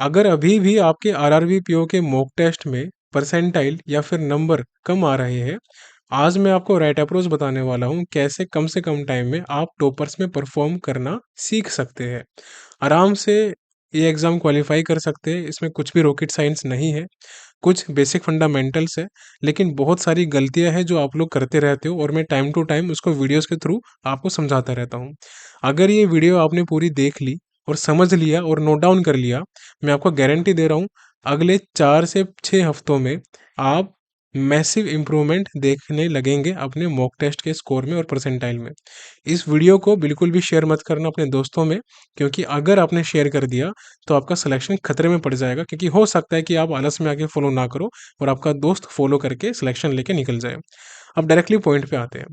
अगर अभी भी आपके आरआरबी पीओ के मॉक टेस्ट में परसेंटाइल या फिर नंबर कम आ रहे हैं, आज मैं आपको राइट अप्रोच बताने वाला हूँ कैसे कम से कम टाइम में आप टॉपर्स में परफॉर्म करना सीख सकते हैं। आराम से ये एग्ज़ाम क्वालिफाई कर सकते हैं, इसमें कुछ भी रॉकेट साइंस नहीं है। कुछ बेसिक फंडामेंटल्स है, लेकिन बहुत सारी गलतियां हैं जो आप लोग करते रहते हो और मैं टाइम टू टाइम उसको वीडियोस के थ्रू आपको समझाता रहता हूँ। अगर ये वीडियो आपने पूरी देख ली और समझ लिया और नोट डाउन कर लिया, मैं आपको गारंटी दे रहा हूँ अगले 4 से 6 हफ्तों में आप मैसिव इम्प्रूवमेंट देखने लगेंगे अपने मॉक टेस्ट के स्कोर में और परसेंटाइल में। इस वीडियो को बिल्कुल भी शेयर मत करना अपने दोस्तों में, क्योंकि अगर आपने शेयर कर दिया तो आपका सिलेक्शन खतरे में पड़ जाएगा, क्योंकि हो सकता है कि आप आलस में आके फॉलो ना करो और आपका दोस्त फॉलो करके सिलेक्शन लेके निकल जाए। अब डायरेक्टली पॉइंट पे आते हैं।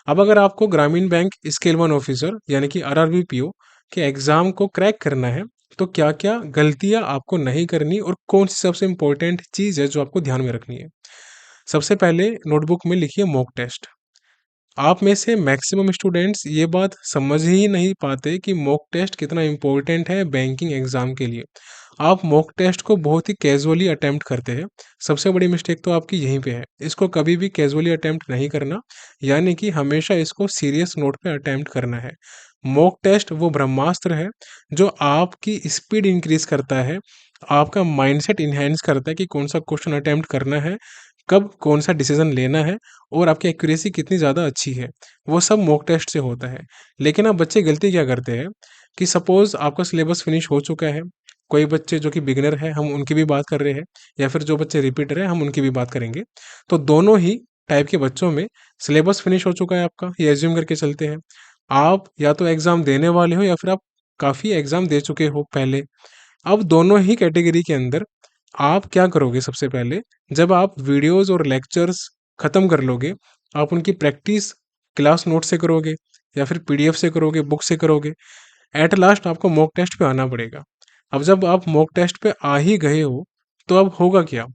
अब अगर आपको ग्रामीण बैंक स्केल 1 ऑफिसर यानी कि आरआरबी पीओ के एग्जाम को क्रैक करना है, तो क्या क्या गलतियां आपको नहीं करनी और कौन सी सबसे इंपॉर्टेंट चीज है जो आपको ध्यान में रखनी है। सबसे पहले नोटबुक में लिखिए मॉक टेस्ट। आप में से मैक्सिमम स्टूडेंट्स ये बात समझ ही नहीं पाते कि मॉक टेस्ट कितना इम्पोर्टेंट है बैंकिंग एग्जाम के लिए। आप मॉक टेस्ट को बहुत ही कैजुअली अटेम्प्ट करते हैं। सबसे बड़ी मिस्टेक तो आपकी यहीं पे है। इसको कभी भी कैजुअली अटेम्प्ट नहीं करना, यानी कि हमेशा इसको सीरियस नोट पे अटेम्प्ट करना है। मॉक टेस्ट वो ब्रह्मास्त्र है जो आपकी स्पीड इंक्रीज करता है, आपका माइंडसेट इन्हेंस करता है कि कौन सा क्वेश्चन अटेम्प्ट करना है, कब कौन सा डिसीजन लेना है और आपकी एक्यूरेसी कितनी ज़्यादा अच्छी है। वो सब मॉक टेस्ट से होता है। लेकिन अब बच्चे गलती क्या करते हैं कि सपोज़ आपका सिलेबस फिनिश हो चुका है, कोई बच्चे जो कि बिगिनर है हम उनकी भी बात कर रहे हैं, या फिर जो बच्चे रिपीटर हैं हम उनकी भी बात करेंगे। तो दोनों ही टाइप के बच्चों में सिलेबस फिनिश हो चुका है आपका, ये एज्यूम करके चलते हैं। आप या तो एग्ज़ाम देने वाले हो या फिर आप काफ़ी एग्ज़ाम दे चुके हो पहले। अब दोनों ही कैटेगरी के अंदर आप क्या करोगे? सबसे पहले जब आप वीडियोस और लेक्चर्स खत्म कर लोगे, आप उनकी प्रैक्टिस क्लास नोट से करोगे या फिर पीडीएफ से करोगे, बुक से करोगे। एट लास्ट आपको मॉक टेस्ट पे आना पड़ेगा। अब जब आप मॉक टेस्ट पे आ ही गए हो, तो अब होगा क्या?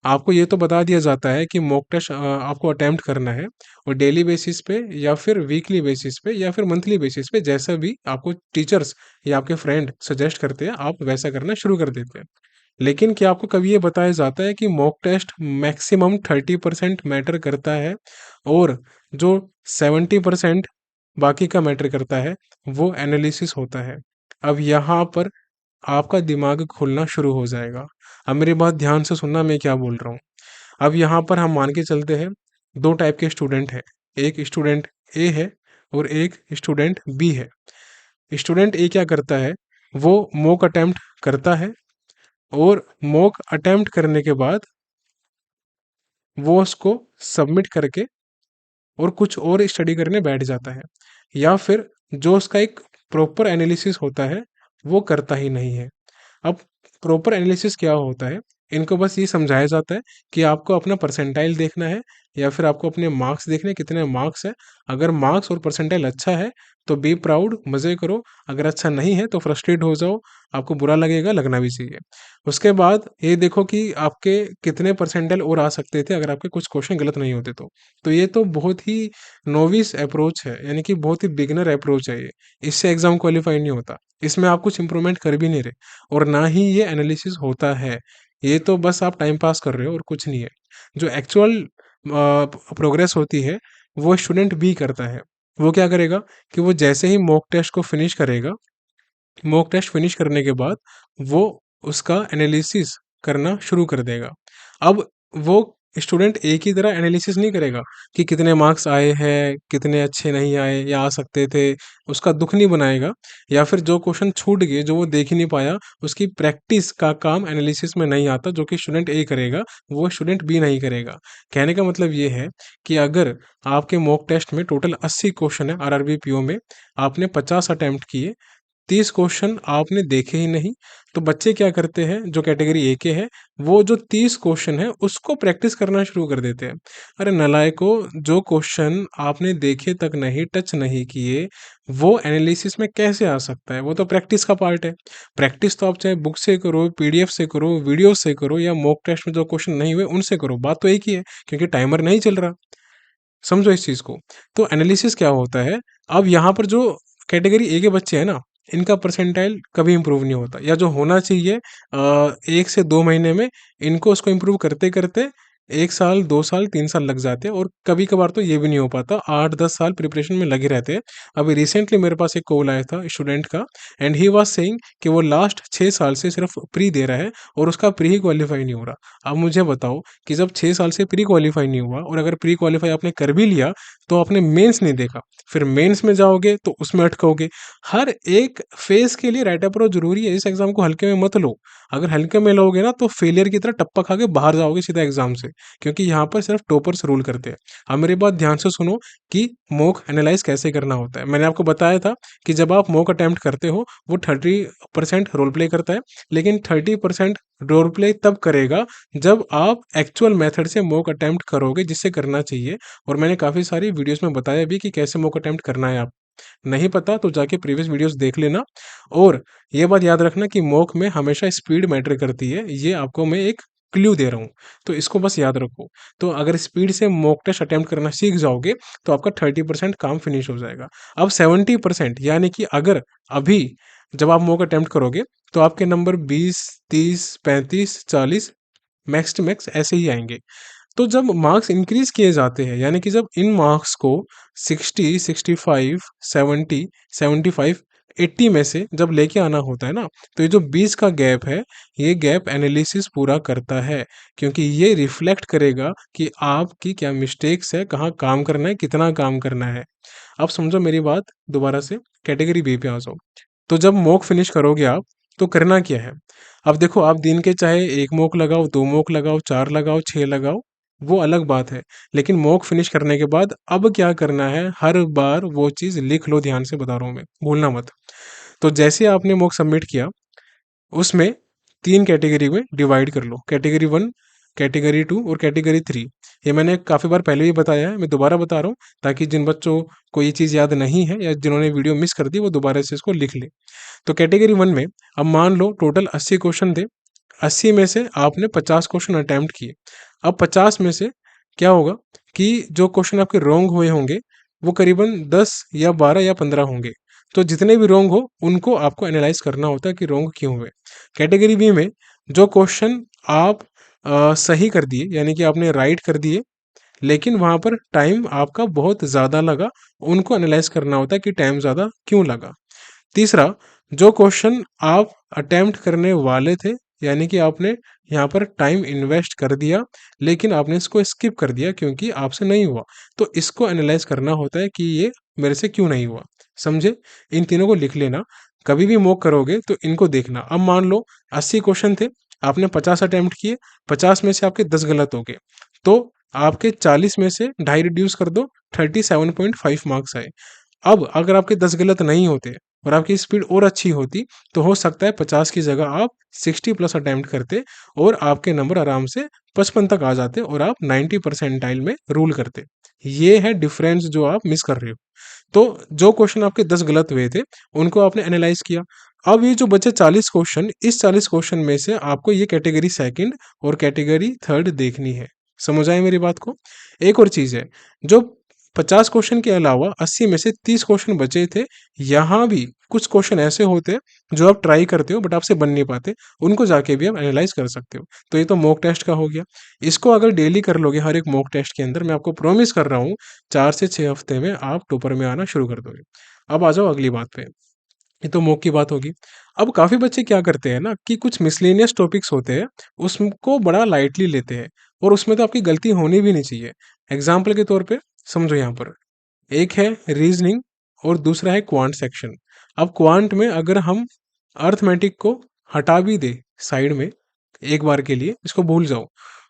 आपको ये तो बता दिया जाता है कि मॉक टेस्ट आपको अटेम्प्ट करना है और डेली बेसिस पे या फिर वीकली बेसिस पे या फिर मंथली बेसिस पे, जैसा भी आपको टीचर्स या आपके फ्रेंड सजेस्ट करते हैं, आप वैसा करना शुरू कर देते हैं। लेकिन क्या आपको कभी ये बताया जाता है कि मॉक टेस्ट मैक्सिमम 30% मैटर करता है और जो 70% बाकी का मैटर करता है वो एनालिसिस होता है। अब यहाँ पर आपका दिमाग खुलना शुरू हो जाएगा। अब मेरी बात ध्यान से सुनना, मैं क्या बोल रहा हूँ। अब यहाँ पर हम मान के चलते हैं दो टाइप के स्टूडेंट हैं, एक स्टूडेंट ए है और एक स्टूडेंट बी है। स्टूडेंट ए क्या करता है, वो मॉक अटेम्प्ट करता है और मॉक अटेम्प्ट करने के बाद वो उसको सबमिट करके और कुछ और स्टडी करने बैठ जाता है, या फिर जो उसका एक प्रॉपर एनालिसिस होता है वो करता ही नहीं है। अब प्रॉपर एनालिसिस क्या होता है, इनको बस ये समझाया जाता है कि आपको अपना परसेंटाइल देखना है या फिर आपको अपने मार्क्स देखने हैं, कितने मार्क्स है। अगर मार्क्स और परसेंटाइल अच्छा है तो बी प्राउड, मज़े करो। अगर अच्छा नहीं है तो फ्रस्ट्रेट हो जाओ, आपको बुरा लगेगा, लगना भी चाहिए। उसके बाद ये देखो कि आपके कितने परसेंटाइल और आ सकते थे अगर आपके कुछ क्वेश्चन गलत नहीं होते तो ये तो बहुत ही नोविस अप्रोच है, यानी कि बहुत ही बिगिनर अप्रोच है ये। इससे एग्ज़ाम क्वालिफाई नहीं होता। इसमें आप कुछ इंप्रूवमेंट कर भी नहीं रहे और ना ही ये एनालिसिस होता है। ये तो बस आप टाइम पास कर रहे हो और कुछ नहीं है। जो एक्चुअल प्रोग्रेस होती है वो स्टूडेंट बी करता है। वो क्या करेगा कि वो जैसे ही मॉक टेस्ट को फिनिश करेगा, मॉक टेस्ट फिनिश करने के बाद वो उसका एनालिसिस करना शुरू कर देगा। अब वो स्टूडेंट एक ही तरह एनालिसिस नहीं करेगा कि कितने मार्क्स आए हैं, कितने अच्छे नहीं आए या आ सकते थे, उसका दुख नहीं बनाएगा। या फिर जो क्वेश्चन छूट गए, जो वो देख ही नहीं पाया, उसकी प्रैक्टिस का काम एनालिसिस में नहीं आता, जो कि स्टूडेंट ए करेगा, वो स्टूडेंट बी नहीं करेगा। कहने का मतलब ये है कि अगर आपके मॉक टेस्ट में टोटल 80 क्वेश्चन है आरआरबी पीओ में, आपने 50 अटेम्प्ट किए, 30 क्वेश्चन आपने देखे ही नहीं, तो बच्चे क्या करते हैं जो कैटेगरी ए के हैं, वो जो 30 क्वेश्चन है उसको प्रैक्टिस करना शुरू कर देते हैं। अरे नालायको, जो क्वेश्चन आपने देखे तक नहीं, टच नहीं किए, वो एनालिसिस में कैसे आ सकता है? वो तो प्रैक्टिस का पार्ट है। प्रैक्टिस तो आप चाहे बुक से करो, पीडीएफ से करो, वीडियो से करो या मॉक टेस्ट में जो क्वेश्चन नहीं हुए उनसे करो, बात तो एक ही है, क्योंकि टाइमर नहीं चल रहा। समझो इस चीज को। तो एनालिसिस क्या होता है, अब यहाँ पर जो कैटेगरी ए के बच्चे हैं ना, इनका परसेंटाइल कभी इंप्रूव नहीं होता, या जो होना चाहिए 1 से 2 महीने में, इनको उसको इंप्रूव करते करते 1 साल 2 साल 3 साल लग जाते हैं, और कभी कभार तो ये भी नहीं हो पाता, 8-10 साल प्रिपरेशन में लगे रहते हैं। अभी रिसेंटली मेरे पास एक कॉल आया था स्टूडेंट का, एंड ही वाज सेइंग कि वो लास्ट 6 साल से सिर्फ प्री दे रहा है और उसका प्री ही क्वालिफाई नहीं हो रहा। अब मुझे बताओ कि जब 6 साल से प्री क्वालिफाई नहीं हुआ, और अगर प्री क्वालिफाई आपने कर भी लिया तो आपने मेंस नहीं देखा, फिर मेंस में जाओगे तो उसमें अटकोगे। हर एक फेज के लिए राइट अप्रोच जरूरी है, इस एग्जाम को हल्के में मत लो। अगर हल्के में लोगे ना तो फेलियर की तरह टप्पा खा के बाहर जाओगे सीधा एग्जाम से, क्योंकि यहाँ पर सिर्फ टॉपर्स रूल करते हैं। अब मेरी बात ध्यान से सुनो कि मॉक एनालाइज कैसे करना होता है। मैंने आपको बताया था कि जब आप मॉक अटेम्प्ट करते हो वो 30% रोल प्ले करता है, लेकिन 30% रोल प्ले तब करेगा जब आप एक्चुअल मेथड से मॉक अटेम्प्ट करोगे, जिससे करना चाहिए। और मैंने काफ़ी सारी वीडियोस में बताया भी कि कैसे मॉक अटेम्प्ट करना है। आप नहीं पता तो जाके प्रीवियस वीडियोस देख लेना। और ये बात याद रखना कि मॉक में हमेशा स्पीड मैटर करती है, ये आपको मैं एक क्ल्यू दे रहा हूँ, तो इसको बस याद रखो। तो अगर स्पीड से मॉक टेस्ट अटेम्प्ट करना सीख जाओगे तो आपका 30% काम फिनिश हो जाएगा। अब 70%, यानी कि अगर अभी जब आप मॉक अटेम्प्ट करोगे तो आपके नंबर 20, 30, 35, 40 मैक्स टू मैक्स ऐसे ही आएंगे। तो जब मार्क्स इंक्रीज किए जाते हैं, यानी कि जब इन मार्क्स को 60, 65, 70, 75, 80 में से जब लेके आना होता है ना, तो ये जो 20 का गैप है, ये गैप एनालिसिस पूरा करता है, क्योंकि ये रिफ्लेक्ट करेगा कि आपकी क्या मिस्टेक्स है, कहाँ काम करना है, कितना काम करना है। अब समझो मेरी बात, दोबारा से कैटेगरी बी पे आ जाओ। तो जब मॉक फिनिश करोगे आप, तो करना क्या है। अब देखो, आप दिन के चाहे 1 मॉक लगाओ, 2 मॉक लगाओ, 4 लगाओ, 6 लगाओ, वो अलग बात है। लेकिन मॉक फिनिश करने के बाद अब क्या करना है, हर बार वो चीज़ लिख लो, ध्यान से बता रहा हूँ मैं, भूलना मत। तो जैसे आपने मॉक सबमिट किया, उसमें 3 कैटेगरी में डिवाइड कर लो, कैटेगरी 1, कैटेगरी 2 और कैटेगरी 3। ये मैंने काफ़ी बार पहले भी बताया है, मैं दोबारा बता रहा हूँ, ताकि जिन बच्चों को ये चीज़ याद नहीं है या जिन्होंने वीडियो मिस कर दी वो दोबारा से इसको लिख ले। तो कैटेगरी 1 में अब मान लो टोटल 80 क्वेश्चन थे, 80 में से आपने 50 क्वेश्चन अटेम्प्ट किए। अब 50 में से क्या होगा कि जो क्वेश्चन आपके रॉन्ग हुए होंगे वो करीबन 10 या 12 या 15 होंगे। तो जितने भी रॉन्ग हो उनको आपको एनालाइज करना होता है कि रॉन्ग क्यों हुए। कैटेगरी बी में जो क्वेश्चन आप सही कर दिए, यानी कि आपने राइट कर दिए, लेकिन वहाँ पर टाइम आपका बहुत ज़्यादा लगा, उनको एनालाइज करना होता है कि टाइम ज़्यादा क्यों लगा। तीसरा, जो क्वेश्चन आप अटेम्प्ट करने वाले थे, यानी कि आपने यहाँ पर टाइम इन्वेस्ट कर दिया, लेकिन आपने इसको स्किप कर दिया क्योंकि आपसे नहीं हुआ, तो इसको एनालाइज करना होता है कि ये मेरे से क्यों नहीं हुआ। समझे। इन तीनों को लिख लेना, कभी भी मॉक करोगे तो इनको देखना। अब मान लो 80 क्वेश्चन थे, आपने 50 अटेम्प्ट किए, 50 में से आपके 10 गलत हो गए, तो आपके 40 में से ढाई रिड्यूस कर दो, 37.5 मार्क्स आए। अब अगर आपके 10 गलत नहीं होते और आपकी स्पीड और अच्छी होती, तो हो सकता है 50 की जगह आप 60 प्लस अटेम्प्ट करते और आपके नंबर आराम से 55 तक आ जाते और आप 90 परसेंटाइल में रूल करते। ये है डिफरेंस जो आप मिस कर रहे हो। तो जो क्वेश्चन आपके 10 गलत हुए थे उनको आपने एनालाइज किया। अब ये जो बचे 40 क्वेश्चन, इस 40 क्वेश्चन में से आपको ये कैटेगरी सेकंड और कैटेगरी थर्ड देखनी है। समझ आए मेरी बात को। एक और चीज है, जो 50 क्वेश्चन के अलावा 80 में से 30 क्वेश्चन बचे थे, यहाँ भी कुछ क्वेश्चन ऐसे होते हैं जो आप ट्राई करते हो बट आपसे बन नहीं पाते, उनको जाके भी आप एनालाइज कर सकते हो। तो ये तो मॉक टेस्ट का हो गया। इसको अगर डेली कर लोगे हर एक मॉक टेस्ट के अंदर, मैं आपको प्रॉमिस कर रहा हूँ 4 से 6 हफ्ते में आप टॉपर में आना शुरू कर दोगे। अब आ जाओ अगली बात पे। ये तो मॉक की बात होगी। अब काफी बच्चे क्या करते हैं ना कि कुछ मिसलेनियस टॉपिक्स होते हैं, उसको बड़ा लाइटली लेते हैं, और उसमें तो आपकी गलती होनी भी नहीं चाहिए। एग्जाम्पल के तौर पे समझो, यहाँ पर एक है रीजनिंग और दूसरा है क्वांट सेक्शन। अब क्वांट में अगर हम अर्थमेटिक को हटा भी दे साइड में, एक बार के लिए इसको भूल जाओ,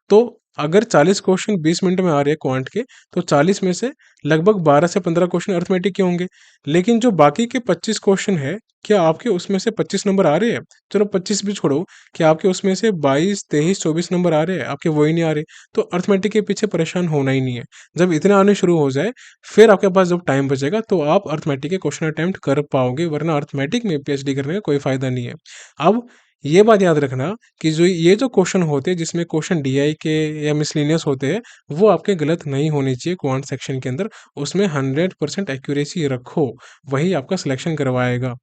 तो अगर 40 क्वेश्चन 20 मिनट में आ रहे हैं क्वांट के, तो 40 में से लगभग 12 से 15 क्वेश्चन अर्थमेटिक के होंगे। लेकिन जो बाकी के 25 क्वेश्चन है, क्या आपके उसमें से 25 नंबर आ रहे हैं? चलो 25 भी छोड़ो, क्या आपके उसमें से 22, 23, 24 नंबर आ रहे हैं? आपके वो ही नहीं आ रहे, तो अर्थमेटिक के पीछे परेशान होना ही नहीं है। जब इतने आने शुरू हो जाए, फिर आपके पास जब टाइम बचेगा तो आप अर्थमेटिक के क्वेश्चन अटेम्प्ट कर पाओगे, वरना अर्थमेटिक में पीएचडी करने का कोई फायदा नहीं है। अब ये बात याद रखना कि जो ये जो क्वेश्चन होते हैं जिसमें क्वेश्चन डीआई के या मिसलिनियस होते हैं, वो आपके गलत नहीं होने चाहिए क्वांट सेक्शन के अंदर। उसमें 100% एक्यूरेसी रखो, वही आपका सिलेक्शन करवाएगा।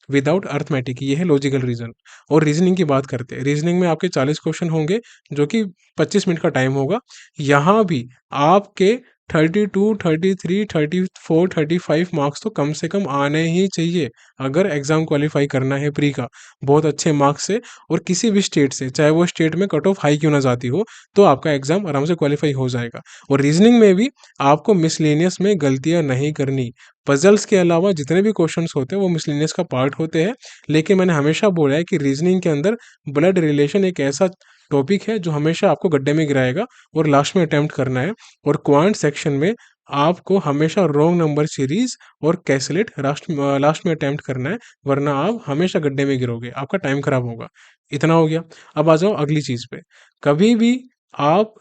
विदाउट अर्थमेटिक, ये है लॉजिकल रीजन। और रीजनिंग की बात करते हैं, रीजनिंग में आपके 40 क्वेश्चन होंगे जो कि 25 मिनट का टाइम होगा। यहाँ भी आपके 32, 33, 34, 35 मार्क्स तो कम से कम आने ही चाहिए अगर एग्जाम क्वालिफाई करना है प्री का, बहुत अच्छे मार्क्स से। और किसी भी स्टेट से, चाहे वो स्टेट में कट ऑफ हाई क्यों ना जाती हो, तो आपका एग्जाम आराम से क्वालिफाई हो जाएगा। और रीजनिंग में भी आपको मिसलेनियस में गलतियां नहीं करनी। पजल्स के अलावा जितने भी क्वेश्चंस होते हैं वो मिसलेनियस का पार्ट होते हैं। लेकिन मैंने हमेशा बोला है कि रीजनिंग के अंदर ब्लड रिलेशन एक ऐसा टॉपिक है जो हमेशा आपको गड्ढे में गिराएगा और लास्ट में अटेम्प्ट करना है। और क्वांट सेक्शन में आपको हमेशा रॉन्ग नंबर सीरीज और कैलकुलेट लास्ट में अटेम्प्ट करना है, वरना आप हमेशा गड्ढे में गिरोगे, आपका टाइम खराब होगा। इतना हो गया। अब आ जाओ अगली चीज पे। कभी भी आप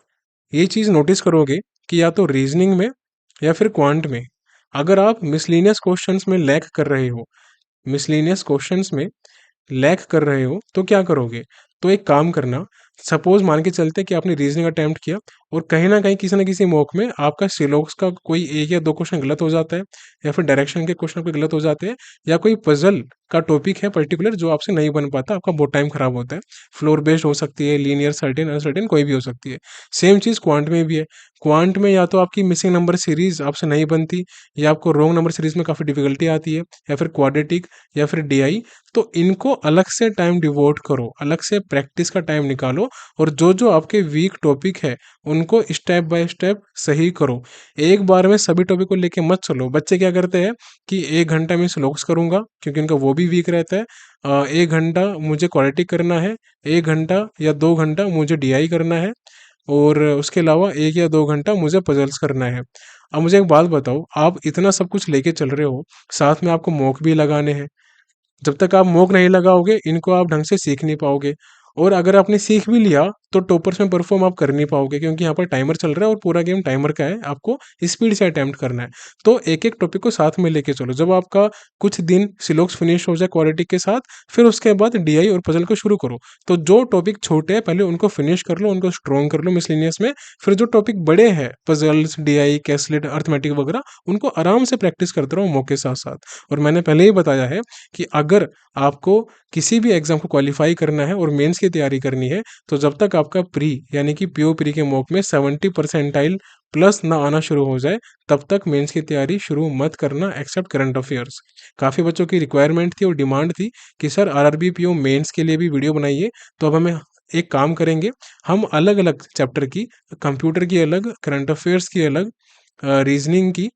ये चीज नोटिस करोगे कि या तो रीजनिंग में या फिर क्वांट में अगर आप मिसलिनियस क्वेश्चंस में लैग कर रहे हो, मिसलिनियस क्वेश्चंस में लैग कर रहे हो, तो क्या करोगे? तो एक काम करना, सपोज मान के चलते कि आपने रीजनिंग अटेम्प्ट किया और कहीं ना कहीं किसी ना किसी मॉक में आपका सिलोक्स का कोई एक या दो क्वेश्चन गलत हो जाता है, या फिर डायरेक्शन के क्वेश्चन पे गलत हो जाते हैं, या कोई पजल का टॉपिक है पर्टिकुलर जो आपसे नहीं बन पाता, आपका बहुत टाइम खराब होता है। फ्लोर बेस्ड हो सकती है, लीनियर, सर्टेन, अनसर्टेन, कोई भी हो सकती है। सेम चीज क्वांट में भी है। क्वांट में या तो आपकी मिसिंग नंबर सीरीज आपसे नहीं बनती, या आपको रॉन्ग नंबर सीरीज में काफी डिफिकल्टी आती है, या फिर क्वाड्रेटिक, या फिर डीआई। तो इनको अलग से टाइम डिवोट करो, अलग से प्रैक्टिस का टाइम निकालो, और जो जो आपके वीक टॉपिक है उनको स्टेप बाय स्टेप सही करो। एक बार में सभी टॉपिक को लेके मत चलो। बच्चे क्या करते हैं कि 1 घंटा में स्लोक्स करूंगा क्योंकि उनका वो भी वीक रहता है, 1 घंटा मुझे क्वालिटी करना है, 1 घंटा या 2 घंटा मुझे डीआई करना है, और उसके अलावा 1 या 2 घंटा मुझे पजल्स करना है। अब मुझे एक बात बताओ, आप इतना सब कुछ लेके चल रहे हो, साथ में आपको मॉक भी लगाने हैं। जब तक आप मोक नहीं लगाओगे इनको आप ढंग से सीख नहीं पाओगे। और अगर आपने सीख भी लिया तो टॉपर्स में परफॉर्म आप कर नहीं पाओगे, क्योंकि यहाँ पर टाइमर चल रहा है और पूरा गेम टाइमर का है, आपको स्पीड से अटेम्प्ट करना है। तो एक एक टॉपिक को साथ में लेके चलो। जब आपका कुछ दिन सिलोक्स फिनिश हो जाए क्वालिटी के साथ, फिर उसके बाद डीआई और पजल को शुरू करो। तो जो टॉपिक छोटे हैं पहले उनको फिनिश कर लो, उनको स्ट्रॉन्ग कर लो मिसलिनियस में। फिर जो टॉपिक बड़े हैं, पजल्स, डीआई, कैसलेट, अर्थमेटिक वगैरह, उनको आराम से प्रैक्टिस करते रहो मौके के साथ साथ। और मैंने पहले ही बताया है कि अगर आपको किसी भी एग्जाम को क्वालिफाई करना है और मेंस की तैयारी करनी है, तो जब तक आपका प्री यानी कि पीओ प्री के मॉक में 70 परसेंटाइल प्लस ना आना शुरू हो जाए, तब तक मेंस की तैयारी शुरू मत करना, एक्सेप्ट करंट अफेयर्स। काफ़ी बच्चों की रिक्वायरमेंट थी और डिमांड थी कि सर आरआरबी पीओ मेंस के लिए भी वीडियो बनाइए। तो अब हमें एक काम करेंगे, हम अलग अलग चैप्टर की, कंप्यूटर की अलग, करंट अफेयर्स की अलग, रीजनिंग की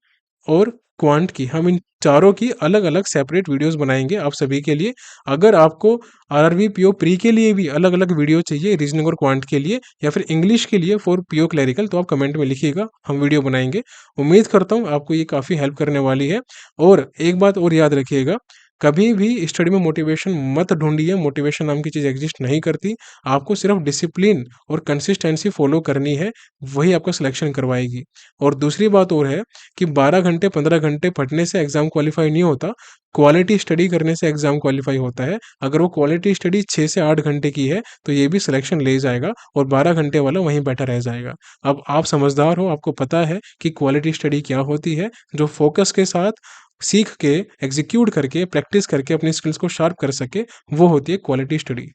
और क्वांट की, हम इन चारों की अलग अलग सेपरेट वीडियोस बनाएंगे आप सभी के लिए। अगर आपको आरआरबी पीओ प्री के लिए भी अलग अलग वीडियो चाहिए, रीजनिंग और क्वांट के लिए, या फिर इंग्लिश के लिए फॉर पीओ क्लैरिकल, तो आप कमेंट में लिखिएगा, हम वीडियो बनाएंगे। उम्मीद करता हूँ आपको ये काफ़ी हेल्प करने वाली है। और एक बात और याद रखिएगा, कभी भी स्टडी में मोटिवेशन मत ढूंढिए, मोटिवेशन नाम की चीज़ एग्जिस्ट नहीं करती। आपको सिर्फ डिसिप्लिन और कंसिस्टेंसी फॉलो करनी है, वही आपका सिलेक्शन करवाएगी। और दूसरी बात और है कि 12 घंटे 15 घंटे पढ़ने से एग्जाम क्वालिफाई नहीं होता, क्वालिटी स्टडी करने से एग्जाम क्वालिफाई होता है। अगर वो क्वालिटी स्टडी 6 से 8 घंटे की है तो ये भी सिलेक्शन ले जाएगा, और 12 घंटे वाला वहीं बैठा रह जाएगा। अब आप समझदार हो, आपको पता है कि क्वालिटी स्टडी क्या होती है, जो फोकस के साथ सीख के, एग्जीक्यूट करके, प्रैक्टिस करके अपनी स्किल्स को शार्प कर सके, वो होती है क्वालिटी स्टडी।